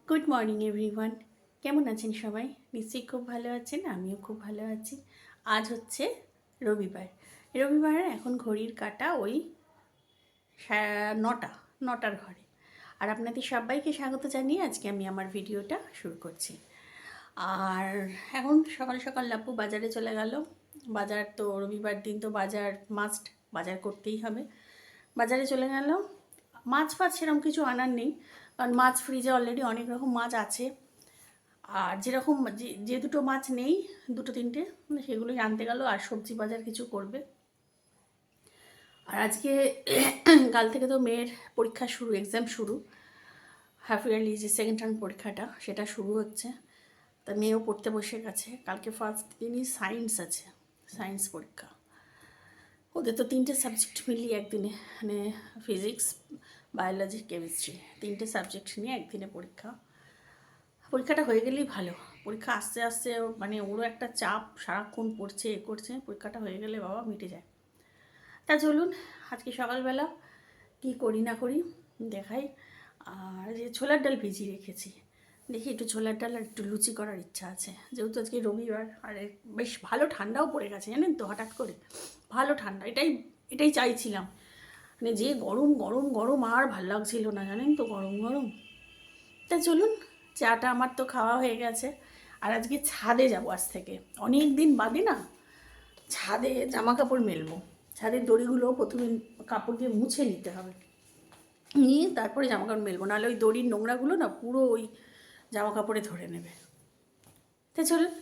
Good morning everyone, কেমন আছেন সবাই? নিশ্চয়ই খুব ভালো আছেন, আমিও খুব ভালো আছি। আজ হচ্ছে রবিবার এখন ঘড়ির কাঁটা ওই 9টার ঘরে। আর আপনাদের সবাইকে স্বাগত জানিয়ে আজকে আমি আমার ভিডিওটা শুরু করছি। আর এখন সকাল সকাল লাপু বাজারে চলে গেল। বাজার তো রবিবার দিন তো বাজার মাস্ট, বাজার করতেই হবে। বাজারে চলে গেল। মাছ ফাছ সেরকম কিছু আনার নেই, কারণ মাছ ফ্রিজে অলরেডি অনেক রকম মাছ আছে। আর যেরকম যে দুটো মাছ নেই, দুটো তিনটে, সেগুলোই আনতে গেল। আর সবজি বাজার কিছু করবে। আর আজকে কাল থেকে তো মেয়ের পরীক্ষা শুরু, এক্সাম শুরু, হাফ ইয়ারলি যে সেকেন্ড টার্ম পরীক্ষাটা সেটা শুরু হচ্ছে। তা মেয়েও পড়তে বসে গেছে। কালকে ফার্স্ট দিনই সায়েন্স আছে, সায়েন্স পরীক্ষা। ওদের তো 3টে সাবজেক্ট মিলিয়ে একদিনে, মানে ফিজিক্স, বায়োলজি, কেমিস্ট্রি, 3টে সাবজেক্ট নিয়ে একদিনে পরীক্ষা। পরীক্ষাটা হয়ে গেলেই ভালো। পরীক্ষা আস্তে আস্তে মানে ওরও একটা চাপ, সারাক্ষণ পড়ছে করছে। পরীক্ষাটা হয়ে গেলে বাবা মিটে যায়। তা চলুন আজকে সকালবেলা কি করি না করি দেখাই। আর যে ছোলার ডাল ভিজিয়ে রেখেছি, দেখি একটু ছোলার ডাল আর একটু লুচি করার ইচ্ছা আছে, যেহেতু আজকে রবিবার। আর বেশ ভালো ঠান্ডাও পড়ে গেছে জানেন তো, হঠাৎ করে ভালো ঠান্ডা। এটাই চাইছিলাম, মানে যে গরম গরম গরম আর ভাল লাগছিল না জানেন তো, গরম গরম। তা চলুন, চাটা আমার তো খাওয়া হয়ে গেছে। আর আজকে ছাদে যাব, আজ থেকে অনেক দিন বাদে না ছাদে জামা কাপড় মেলবো। ছাদের দড়িগুলো প্রথমে কাপড় দিয়ে মুছে নিতে হবে, নিয়ে তারপরে জামা কাপড় মেলবো, নাহলে ওই দড়ির নোংরাগুলো না পুরো ওই জামা কাপড়ে ধরে নেবে। তা চলুন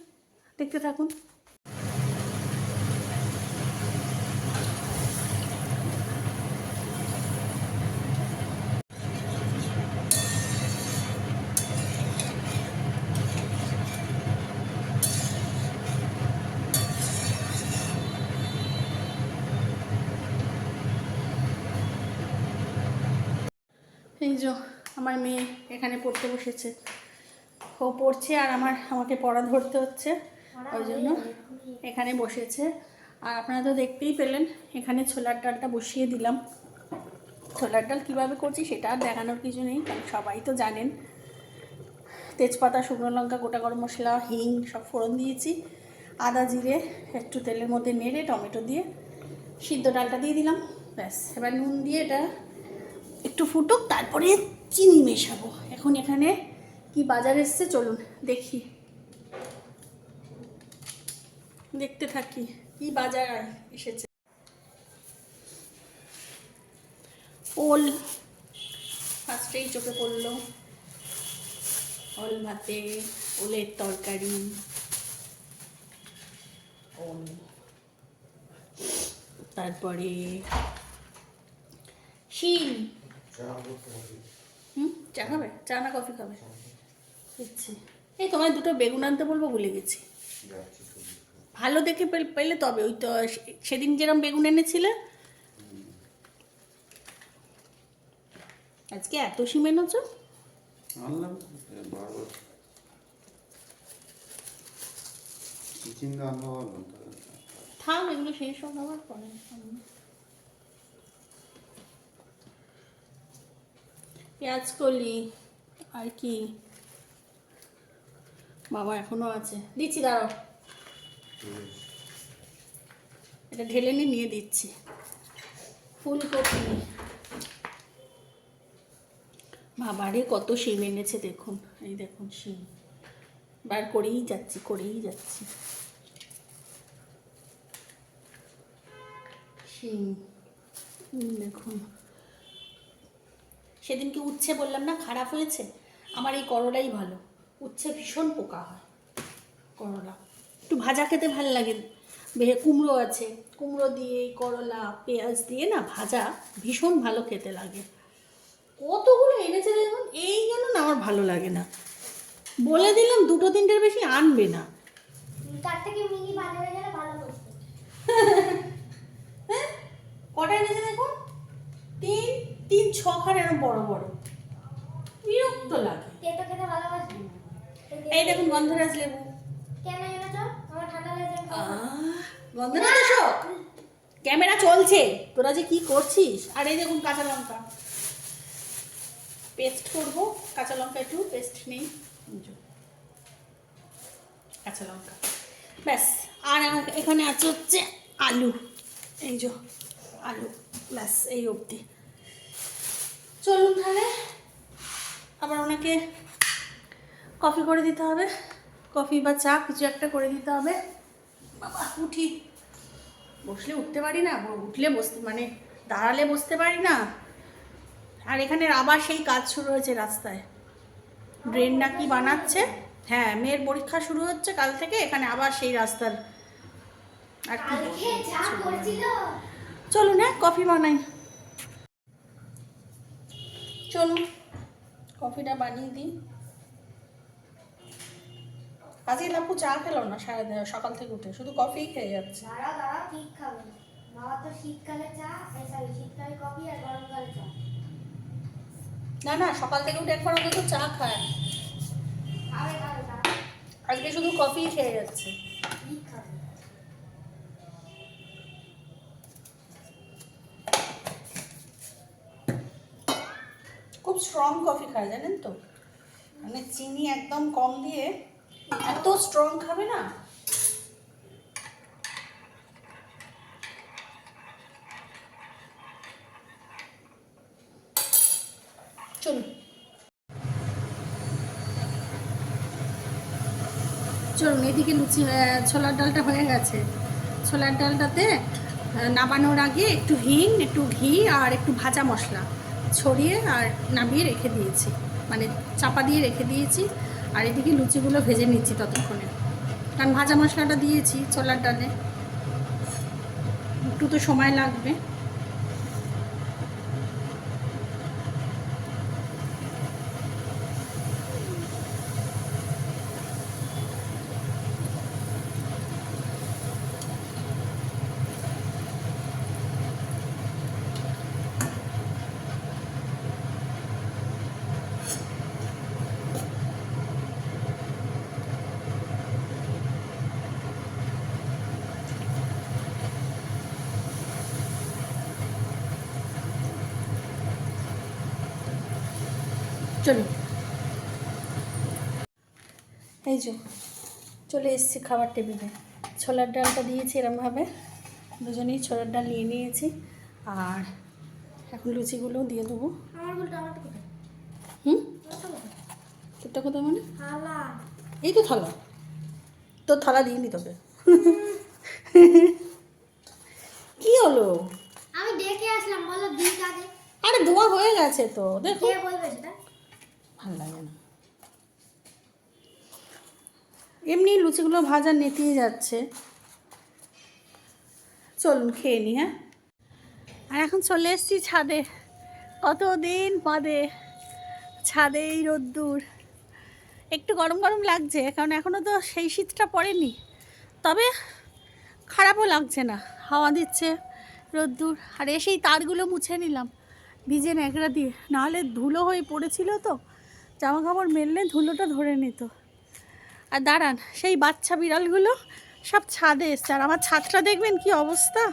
দেখতে থাকুন। এই যে আমার মেয়ে এখানে পড়তে বসেছে, ও পড়ছে আর আমাকে পড়া ধরতে হচ্ছে, ওই জন্য এখানে বসেছে। আর আপনারা তো দেখতেই পেলেন, এখানে ছোলার ডালটা বসিয়ে দিলাম। ছোলার ডাল কীভাবে করছি সেটা আর দেখানোর কিছু নেই, কারণ সবাই তো জানেন। তেজপাতা, শুকনো লঙ্কা, গোটা গরম মশলা, হিং সব ফোড়ন দিয়েছি, আদা জিরে একটু তেলের মধ্যে নেড়ে টমেটো দিয়ে সিদ্ধ ডালটা দিয়ে দিলাম। ব্যাস, এবার নুন দিয়ে এটা একটু ফুটুক, তারপরে চিনি মেশাবো। এখন এখানে কি বাজার এসছে চলুন দেখি, দেখতে থাকি কি বাজার এসেছে। ওল ফার্স্টেই চোখে পড়লো, ওল ভাতে, ওলের তরকারি, ওল, তারপরে শিম। চা খাবে? চা না কফি খাবে? দিচ্ছি। এই তোমায় দুটো বেগুন আনতে বলবো, ভুলে গেছি। ভালো দেখে পেলে তবে, ওই তো সেদিন যেরকম বেগুন এনেছিলে, আজকে এত শিম এনেছো? থাম, এগুলো সেই সব হওয়ার পরে। পেঁয়াজ কলি আর কি বাবা এখনো আছে, দিচ্ছি দাঁড়াও। এটা ঢেলে নিয়ে দিচ্ছি। ফুলকপি, বাবারে কত শিম এনেছে দেখুন, এই দেখুন শিম বার করেই যাচ্ছি। শিম দেখুন। সেদিনকে উচ্ছে বললাম না খারাপ হয়েছে, আমার এই করলাই ভালো। উচ্ছে ভীষণ পোকা হয়, করলা একটু ভাজা খেতে ভালো লাগে। কুমড়ো আছে, কুমড়ো দিয়ে করলা পেঁয়াজ দিয়ে না ভাজা ভীষণ ভালো খেতে লাগে। কতগুলো এনেছে দেখুন, এই জন্য না আমার ভালো লাগে না। বলে দিলাম দুটো তিনটের বেশি আনবে না। তার থেকে মিনি বাজারে গেলে ভালো করতে। হ্যাঁ, কটা এনেছে দেখুন, 3-6 খান এরকম বড় বড়, বিরক্ত লাগে। তেতো খেতে ভালোবাসি। এই দেখুন গন্ধরাজ লেবু। কেন এনেছো? আমার ঠান্ডা লেগে গন্ধরাজ এসো, ক্যামেরা চলছে, তোরা যে কি করছিস। আর এই দেখুন কাঁচা লঙ্কা, পেস্ট করবো। কাঁচা লঙ্কা একটু পেস্ট নেই, কাঁচা লঙ্কা ব্যাস। আর এখানে আছে হচ্ছে আলু, এই যে আলু, ব্যাস এই অবধি। চলুন তাহলে আবার ওনাকে কফি করে দিতে হবে, কফি বা চা কিছু একটা করে দিতে হবে। বাবা উঠি, বসলে উঠতে পারি না, উঠলে বসতে মানে দাঁড়ালে বসতে পারি না। আর এখানে আবার সেই কাজ শুরু হয়েছে রাস্তায়, ড্রেন না কি বানাচ্ছে। হ্যাঁ, মেয়ের পরীক্ষা শুরু হচ্ছে কাল থেকে, এখানে আবার সেই রাস্তার আর কি। চলুন হ্যাঁ কফি বানাই, চলুন কফিটা বানিয়ে দিই। আজকে লাপু চা খেলো না সকাল থেকে উঠে, শুধু কফি খেয়ে যাচ্ছে। দাঁড়াও ঠিক খাবে বাবা, তো শীতকালে চা, সরি শীতকালে কফি আর গরমকালে চা। না না, সকাল থেকে উঠে একবার অন্তত চা খায়, খাবে আজকে শুধু কফি খেয়ে যাচ্ছে। ঠিক খাবে। খুব স্ট্রং কফি খায় জানেন তো, মানে চিনি একদম কম দিয়ে এত স্ট্রং খাবে না। চলুন চলুন এদিকে লুচি ছোলার ডালটা হয়ে গেছে। ছোলার ডালটাতে নামানোর আগে একটু হিং, একটু ঘি আর একটু ভাজা মশলা ছড়িয়ে আর নামিয়ে রেখে দিয়েছি, মানে চাপা দিয়ে রেখে দিয়েছি। আর এদিকে লুচিগুলো ভেজে নিচ্ছি ততক্ষণে, কারণ ভাজা মশলাটা দিয়েছি ছোলার ডালে, একটু তো সময় লাগবে। চলুন এই যে চলে এসেছি খাবার টেবিলে, ছোলার ডালটা দিয়েছি এরমভাবে, দুজনেই ছোলার ডাল নিয়ে নিয়েছি। আর এখন লুচিগুলোও দিয়ে দেবো। আমার বলতে আমারটা কোথায়? হুম, আমারটা কোথায়? তোরটা কোথায় মানে? থালা। এই তো থালা, তোর থালা দিইনি তোকে। কি হলো? আমি ডেকে আসলাম, বলো দিক আগে। আরে ধোয়া হয়ে গেছে তো, দেখো। কে বলবে সেটা? ভালো লাগে না, এমনি লুচিগুলো ভাজা নেতিয়ে যাচ্ছে। চলুন খেয়ে নি হ্যাঁ। আর এখন চলে এসেছি ছাদে, কতদিন বাদে ছাদে এই রোদ্দুর। একটু গরম গরম লাগছে, কারণ এখনও তো সেই শীতটা পড়েনি, তবে খারাপও লাগছে না, হাওয়া দিচ্ছে, রোদ্দুর। আর এসেই তারগুলো মুছে নিলাম ভিজে ন্যাকড়া দিয়ে, নাহলে ধুলো হয়ে পড়েছিল তো, জামা কাপড় মেললে ধুলোটা ধরে নিত। আর দাঁড়ান, সেই বাচ্চা বিড়ালগুলো সব ছাদে এসছে, আর আমার ছাদটা দেখবেন কি অবস্থা।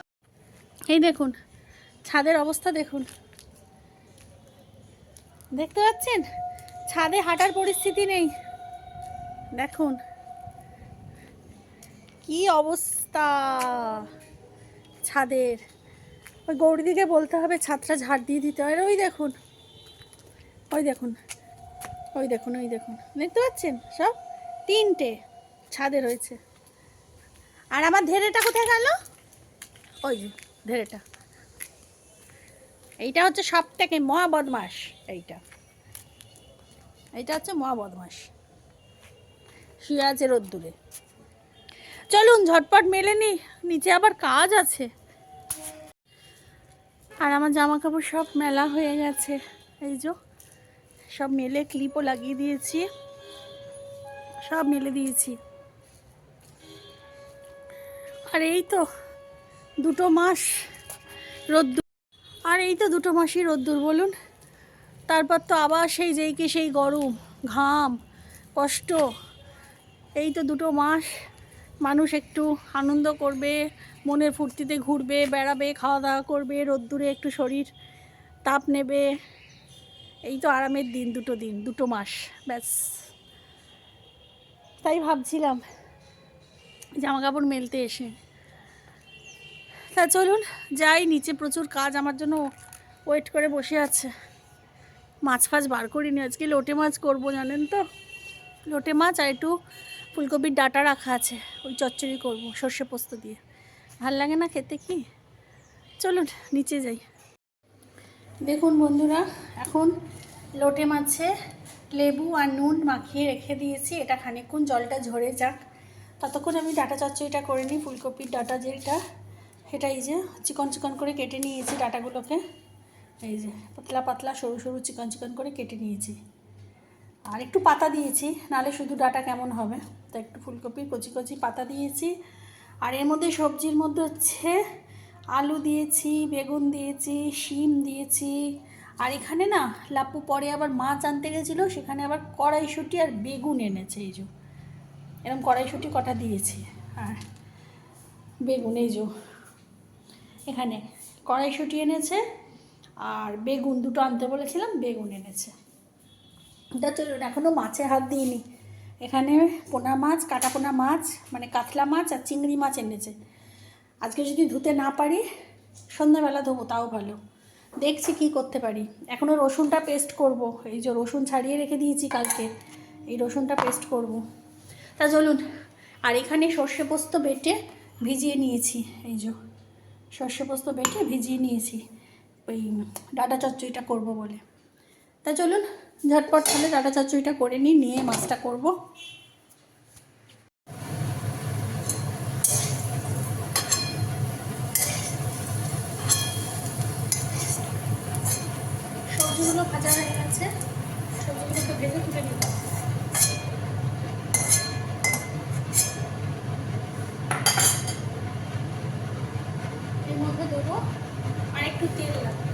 এই দেখুন ছাদের অবস্থা দেখুন, দেখতে পাচ্ছেন ছাদে হাঁটার পরিস্থিতি নেই, দেখুন কি অবস্থা ছাদের। ওই গৌরীদিকে বলতে হবে ছাদটা ঝাড় দিয়ে দিতে হয়। ওই দেখুন ওই দেখুন ওই দেখুন ওই দেখুন, দেখতে পাচ্ছেন সব তিনটে ছাদে রয়েছে। আর আমার ধেড়েটা কোথায় গেল? ওই যে ধেড়েটা, এইটা হচ্ছে সব থেকে মহা বদমাস, এইটা হচ্ছে মহা বদমাস, শুয়ে আছে রোদ্দুরে। চলুন ঝটপট মেলে নি, নিচে আবার কাজ আছে। আর আমার জামা কাপড় সব মেলা হয়ে গেছে, এই যে সব মেলে ক্লিপও লাগিয়ে দিয়েছি, সব মেলে দিয়েছি। আর এই তো 2 মাস রোদ্দুর, আর এই তো 2 মাসই রোদ্দুর বলুন, তারপর তো আবার সেই যেইকে সেই গরম, ঘাম, কষ্ট। এই তো 2 মাস মানুষ একটু আনন্দ করবে, মনের ফুর্তিতে ঘুরবে বেড়াবে, খাওয়া দাওয়া করবে, রোদ্দুরে একটু শরীর তাপ নেবে, এই তো আরামের দিন, দুটো মাস ব্যাস। তাই ভাবছিলাম জামা কাপড় মেলতে এসে, তা চলুন যাই নিচে, প্রচুর কাজ আমার জন্য ওয়েট করে বসে আছে। মাছ ফাছ বার করিনি, আজকে লোটে মাছ করবো জানেন তো, লোটে মাছ আর একটু ফুলকপির ডাঁটা রাখা আছে, ওই চচ্চড়ি করবো সর্ষে পোস্ত দিয়ে। ভাল লাগে না খেতে কি? চলুন নিচে যাই। দেখুন বন্ধুরা, এখন লোটে মাছে লেবু আর নুন মাখিয়ে রেখে দিয়েছি, এটা খানিকক্ষণ জলটা ঝরে যাক, ততক্ষণ আমি ডাঁটা চচ্চড়িটা করে নিই। ফুলকপির ডাঁটা যেটা, সেটা এই যে চিকন চিকন করে কেটে নিয়েছি ডাঁটাগুলোকে, এই যে পাতলা পাতলা সরু সরু চিকন চিকন করে কেটে নিয়েছি। আর একটু পাতা দিয়েছি, নাহলে শুধু ডাঁটা কেমন হবে, তো একটু ফুলকপির কচি কচি পাতা দিয়েছি। আর এর মধ্যে সবজির মধ্যে হচ্ছে আলু দিয়েছি, বেগুন দিয়েছি, শিম দিয়েছি। আর এখানে না লাপু পরে আবার মাছ আনতে গেছিলো, সেখানে আবার কড়াইশুঁটি আর বেগুন এনেছে, এই যে এরকম কড়াইশুঁটি কটা দিয়েছি। আর বেগুন এই যে এখানে কড়াইশুঁটি এনেছে, আর বেগুন দুটো আনতে বলেছিলাম, বেগুন এনেছে। এটা চলুন, এখনও মাছে হাত দিইনি। এখানে পোনা মাছ, কাটা পোনা মাছ মানে কাতলা মাছ আর চিংড়ি মাছ এনেছে। আজকে যদি ধুতে না পারি সন্ধ্যাবেলা ধোবো, তাও ভালো। দেখছি কি করতে পারি। এখনও রসুনটা পেস্ট করব, এই যে রসুন ছাড়িয়ে রেখে দিয়েছি কালকে, এই রসুনটা পেস্ট করব। তা চলুন, আর এখানে সর্ষে পোস্ত বেটে ভিজিয়ে নিয়েছি, এই যে সর্ষে পোস্ত বেটে ভিজিয়ে নিয়েছি ওই ডাঁটা চচ্চড়িটা করব বলে। তা চলুন ঝটপট তাহলে ডাঁটা চচ্চড়িটা করে নিয়ে মাছটা করব। সবজিগুলো ভাজা হয়ে গেছে, সবজিগুলোকে ভেজে তুলে নিব। এর মধ্যে দেবো আর একটু তেল লাগবে,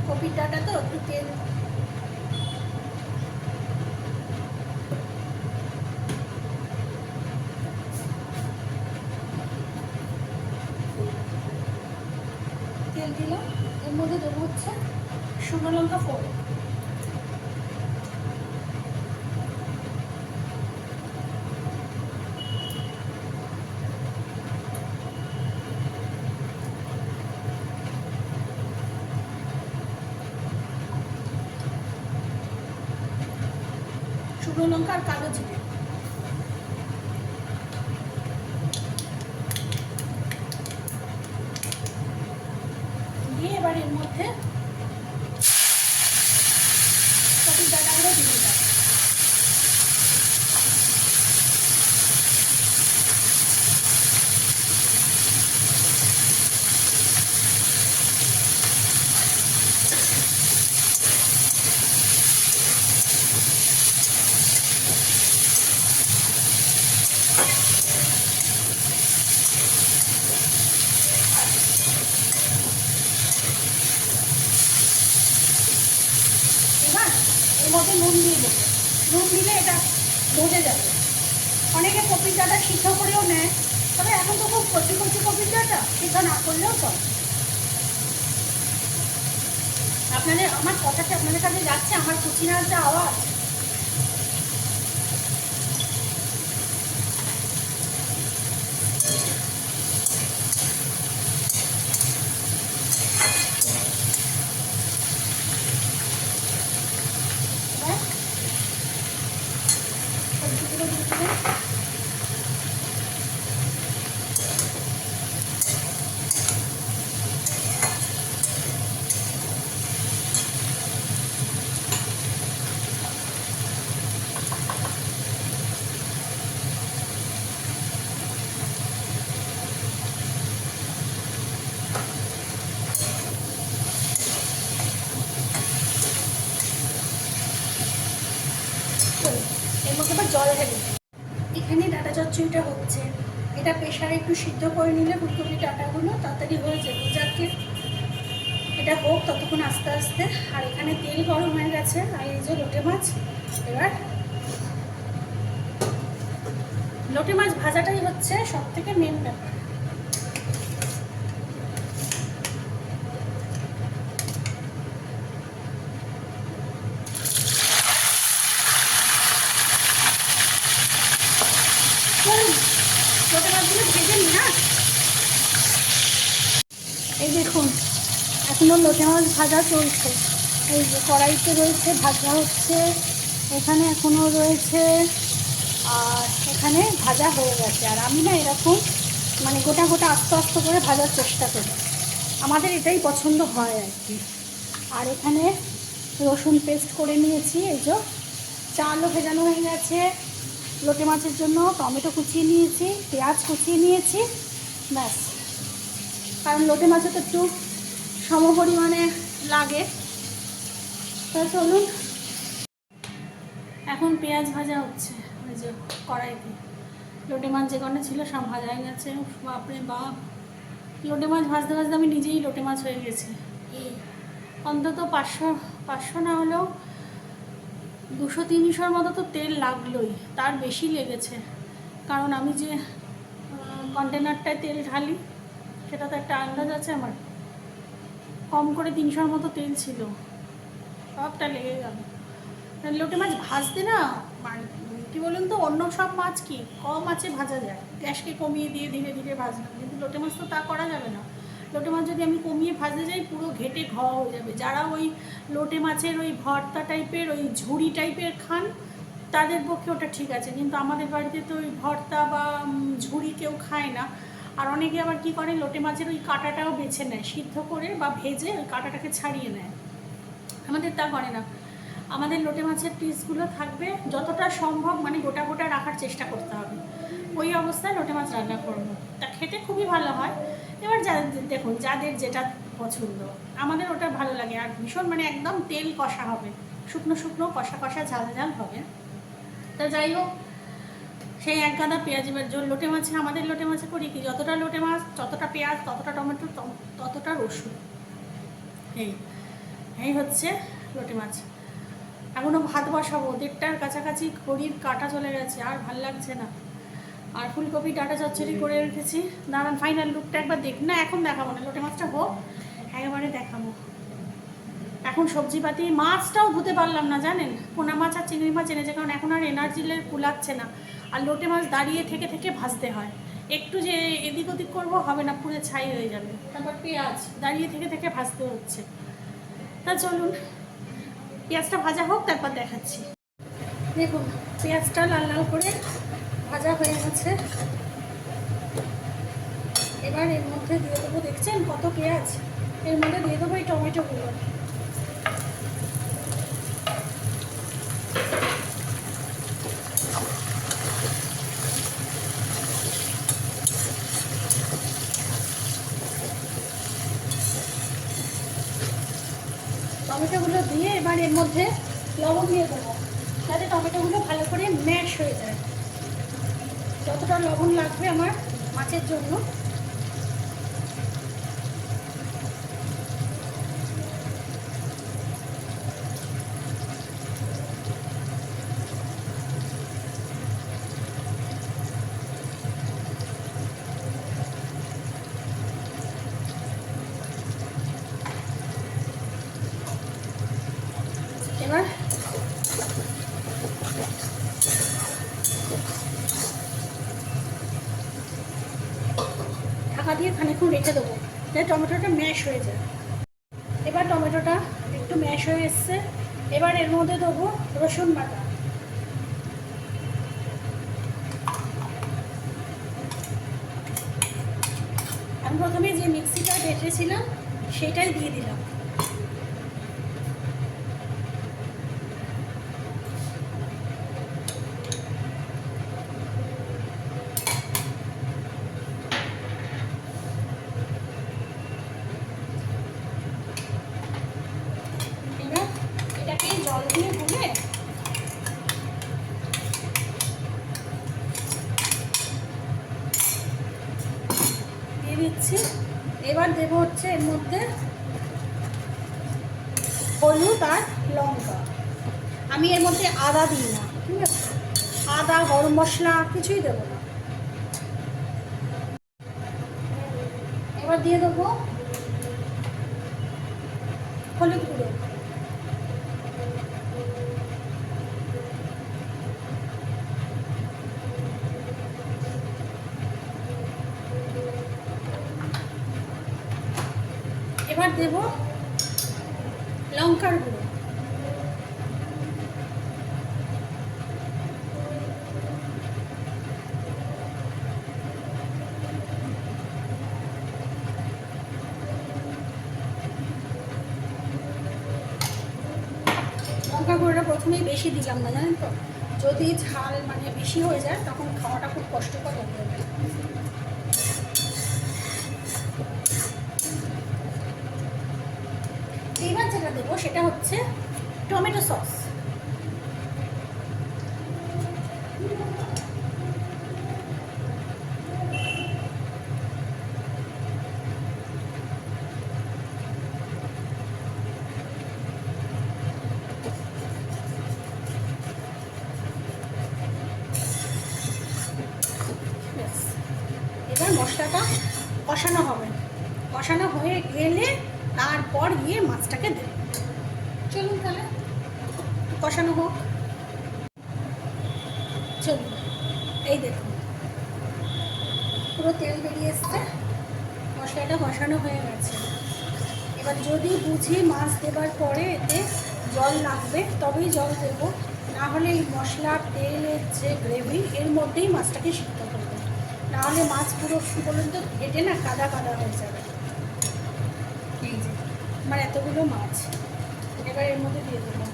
কপির ডাঁটা তো একটু তেল। তেল দিলাম, এর মধ্যে দেবো হচ্ছে শুকনো লঙ্কা ফোড়ন, শুকনো লঙ্কা আর কালো জিরে দিয়ে এবার এর মধ্যে কপির ডাঁটাগুলো দিয়ে দিলাম। এবার এর মধ্যে নুন দিয়ে দেবো, নুন দিলে এটা মজে যাবে। অনেকে কপির ডাঁটা সিদ্ধ করেও নেয়, তবে এখন তো খুব কচি কচি কপির ডাঁটা, সিদ্ধ না করলেও চলে। আপনাদের আমার কথাটা আপনাদের কাছে যাচ্ছে, আমার কুচিনার যা আওয়াজ। সবজিগুলো দিয়ে দেবেন। এর মধ্যে আবার জল ঢেলে দিই। এখানে ডাঁটা চচ্চড়িটা হচ্ছে, এটা প্রেশারে একটু সিদ্ধ করে নিলে ফুলকপির ডাঁটাগুলো তাড়াতাড়ি হয়ে যাবে। যাকে এটা হোক ততক্ষণ আস্তে আস্তে। আর এখানে তেল গরম হয়ে গেছে, আর এই যে লোটে মাছ, এবার লোটে মাছ ভাজাটাই হচ্ছে সব থেকে মেন ব্যাপার। এখনও লোটে মাছ ভাজা চলছে। এই যে কড়াইতে রয়েছে, ভাজা হচ্ছে, এখানে এখনও রয়েছে, আর এখানে ভাজা হয়ে গেছে। আর আমি না এরকম মানে গোটা গোটা আস্তে আস্তে করে ভাজার চেষ্টা করি, আমাদের এটাই পছন্দ হয় আর কি। আর এখানে রসুন পেস্ট করে নিয়েছি, এই যে চালও ভেজানো হয়ে গেছে। লোটে মাছের জন্য টমেটো কুচিয়ে নিয়েছি, পেঁয়াজ কুচিয়ে নিয়েছি, ব্যাস। কারণ লোটে মাছে তো একটু সম পরিমাণে লাগে। তা চলুন, এখন পেঁয়াজ ভাজা হচ্ছে ওই যে কড়াইতে। লোটে মাছ যে কটা ছিল সব ভাজা হয়ে গেছে। বাপরে বাপ, লোটে মাছ ভাজতে ভাজতে আমি নিজেই লোটে মাছ হয়ে গেছি। অন্তত 500 না হলেও 200-300 মতো তো তেল লাগলোই, তার বেশি লেগেছে। কারণ আমি যে কন্টেনারটায় তেল ঢালি সেটা তো একটা আন্দাজ আছে আমার। কম করে 300 মতো তেল ছিল, সবটা লেগে গেল। লোটে মাছ ভাজতে না মানে কী বলুন তো, অন্য সব মাছ কি কম আঁচে ভাজা যায়, গ্যাসকে কমিয়ে দিয়ে ধীরে ধীরে ভাজলাম, কিন্তু লোটে মাছ তো তা করা যাবে না। লোটে মাছ যদি আমি কমিয়ে ভাজতে যাই পুরো ঘেটে ঘওয়া হয়ে যাবে। যারা ওই লোটে মাছের ওই ভর্তা টাইপের, ওই ঝুড়ি টাইপের খান তাদের পক্ষে ওটা ঠিক আছে, কিন্তু আমাদের বাড়িতে তো ওই ভর্তা বা ঝুড়ি কেউ খায় না। আর অনেকে আবার কী করে, লোটে মাছের ওই কাঁটাটাও বেছে নেয়, সিদ্ধ করে বা ভেজে ওই কাঁটাটাকে ছাড়িয়ে নেয়। আমাদের তা করে না, আমাদের লোটে মাছের পিসগুলো থাকবে যতটা সম্ভব, মানে গোটা গোটা রাখার চেষ্টা করতে হবে। ওই অবস্থায় লোটে মাছ রান্না করবো, তা খেতে খুবই ভালো হয়। এবার দেখুন যাদের যেটা পছন্দ, আমাদের ওটা ভালো লাগে। আর ভীষণ মানে একদম তেল কষা হবে, শুকনো শুকনো কষা কষা ঝাল ঝাল হবে। তা যাই হোক, সেই এক গাদা পেঁয়াজ। এবার লোটে মাছে, আমাদের লোটে মাছে করি কি, যতটা লোটে মাছ ততটা পেঁয়াজ, ততটা টমেটো, ততটা রসুন। এই হচ্ছে লোটে মাছ। এখনও ভাত বসাবো, 1:30টার কাছাকাছি, ঘড়ির কাটা চলে গেছে, আর ভাল লাগছে না। আর ফুলকপি ডাঁটা চচ্চড়ি করে রেখেছি। দাঁড়ান ফাইনাল লুকটা একবার দেখ না, এখন দেখাবো না, লোটে মাছটা হোক একেবারে দেখাবো। এখন সবজিপাতি, মাছটাও ধুতে পারলাম না জানেন, পোনা মাছ আর চিংড়ি মাছ এনেছে, কারণ এখন আর এনার্জি কুলাচ্ছে না। আর লোটে মাছ দাঁড়িয়ে থেকে থেকে ভাজতে হয়, একটু যে এদিক ওদিক করবো হবে না, পুরো ছাই হয়ে যাবে। তারপর পেঁয়াজ দাঁড়িয়ে থেকে থেকে ভাজতে হচ্ছে। তা চলুন পেঁয়াজটা ভাজা হোক, তারপর দেখাচ্ছি। দেখুন পেঁয়াজটা লাল লাল করে ভাজা হয়ে গেছে। এবার এর মধ্যে দিয়ে দেবো, দেখছেন কত পেঁয়াজ, এর মধ্যে দিয়ে দেবো এই টমেটোগুলো। টমেটোগুলো দিয়ে এবার এর মধ্যে লবণ দিয়ে দেবো, যাতে টমেটোগুলো ভালো করে ম্যাশ হয়ে যায়। যতটা লবণ লাগবে আমার মাছের জন্য। এবার ঢাকা দিয়ে খানিকক্ষণ রেখে দেবো, যাতে টমেটোটা ম্যাশ হয়ে যায়। এবার টমেটোটা একটু ম্যাশ হয়ে এসছে, এবার এর মধ্যে দেবো রসুন বাটা। আমি প্রথমে যে মিক্সিটা বেটেছিলাম সেটাই দিয়ে দিলাম। জল দিয়ে গুলে দিয়ে দিচ্ছি। এবার দেবো হচ্ছে এর মধ্যে হলুদ আর লঙ্কা। আমি এর মধ্যে আদা দিই না, ঠিক আছে, আদা গরম মশলা কিছুই দেবো না। এবার দিয়ে দেবো হলুদ গুঁড়ো, এবার দেবো লঙ্কার গুঁড়ো, লঙ্কা গুঁড়োটা প্রথমেই বেশি দিলাম না, জানেন তো, যদি ঝাল মানে বেশি হয়ে যায় তখন খাওয়াটা খুব কষ্টকর হয়ে যাবে। এইবার যেটা দেবো সেটা হচ্ছে টমেটো সস। এবার মশলাটা কষানো হবে, কষানো হয়ে গেলে তারপর গিয়ে মাছটাকে দেব। চলুন তাহলে কষানো হোক। চলুন, এই দেখুন পুরো তেল বেরিয়ে এসছে, মশলাটা কষানো হয়ে গেছে। এবার যদি বুঝি মাছ দেবার পরে এতে জল লাগবে তবেই জল দেব, না হলে এই মশলা তেলের যে গ্রেভি এর মধ্যেই মাছটাকে সিদ্ধ করবো, না হলে মাছ পুরো পর্যন্ত ঘেটে না কাদা কাদা হয়ে যাবে। এই যে আমার এতগুলো মাছ, এবার এর মধ্যে দিয়ে দেবো।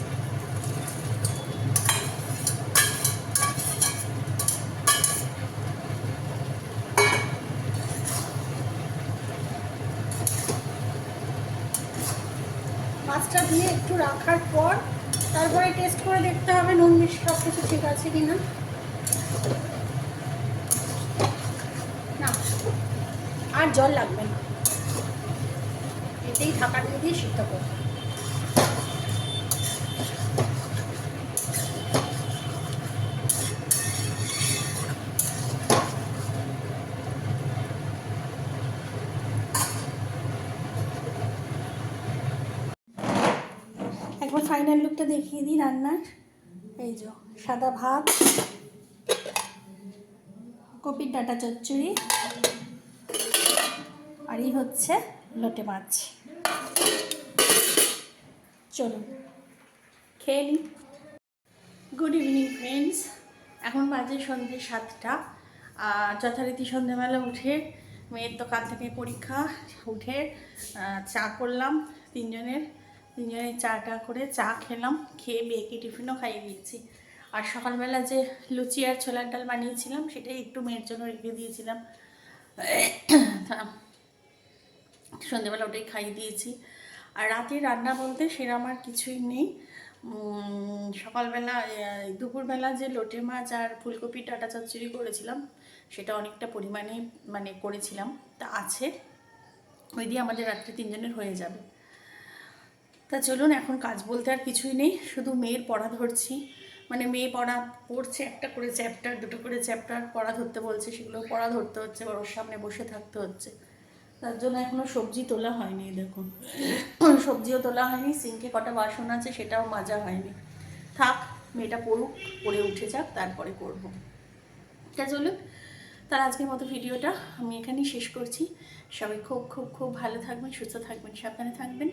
মাছটা দিয়ে একটু রাখার পর তারপরে টেস্ট করে দেখতে হবে নুন মিষ্টি সব কিছু ঠিক আছে কি না। না, আর জল লাগবে না, এতেই ঢাকা দিয়ে দিয়ে সিদ্ধ করব। একবার ফাইনাল লুকটা দেখিয়ে দিই রান্নার। এই যে সাদা ভাত, কপির ডাঁটা চচ্চড়ি, আর এই হচ্ছে লোটে মাছ। চলুন খেয়ে নিই। গুড ইভিনিং ফ্রেন্ডস, এখন বাজে সন্ধ্যে 7টা। যথারীতি সন্ধ্যেবেলা উঠে, মেয়ের তো কাল থেকে পরীক্ষা, উঠে চা করলাম তিনজনের চাটা করে চা খেলাম, খেয়ে মেয়েকে টিফিনও খাইয়ে দিয়েছি। আর সকালবেলা যে লুচি আর ছোলার ডাল বানিয়েছিলাম সেটাই একটু মেয়ের জন্য রেখে দিয়েছিলাম, সন্ধ্যেবেলা ওটাই খাইয়ে দিয়েছি। আর রাতে রান্না বলতে সেরকম আর কিছুই নেই। সকালবেলা দুপুরবেলা যে লোটে মাছ আর ফুলকপি ডাঁটা চচ্চড়ি করেছিলাম সেটা অনেকটা পরিমাণে মানে করেছিলাম, তা আছে, ওই দিয়ে আমাদের রাত্রে তিনজনের হয়ে যাবে। তা চলুন, এখন কাজ বলতে আর কিছুই নেই, শুধু মেয়ের পড়া ধরছি। মানে মেয়ে পড়ছে, একটা করে চ্যাপ্টার, দুটো করে চ্যাপ্টার পড়া ধরতে বলছে, সেগুলো পড়া ধরতে হচ্ছে, ওর সামনে বসে থাকতে হচ্ছে। তার জন্য এখনও সবজি তোলা হয়নি, দেখুন সবজিও তোলা হয়নি, সিঙ্কে কটা বাসন আছে সেটাও মাজা হয়নি। থাক, মেয়েটা পড়ুক, পড়ে উঠে যাক, তারপরে করব। তা চলুন, তার আজকের মতো ভিডিওটা আমি এখানেই শেষ করছি। সবাই খুব খুব খুব ভালো থাকবেন, সুস্থ থাকবেন, সাবধানে থাকবেন।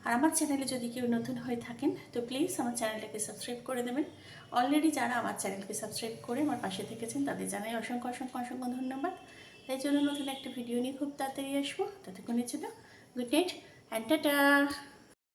আর আমার চ্যানেলে যদি কেউ নতুন হয়ে থাকেন তো প্লিজ আমার চ্যানেলটাকে সাবস্ক্রাইব করে দেবেন। অলরেডি যারা আমার চ্যানেলকে সাবস্ক্রাইব করে আমার পাশে থেকেছেন তাদের জানাই অসংখ্য অসংখ্য অসংখ্য ধন্যবাদ। তাই জন্য নতুন একটা ভিডিও নিয়ে খুব তাড়াতাড়ি আসবো, ততক্ষণের জন্য গুড নাইট অ্যান্ড টাটা।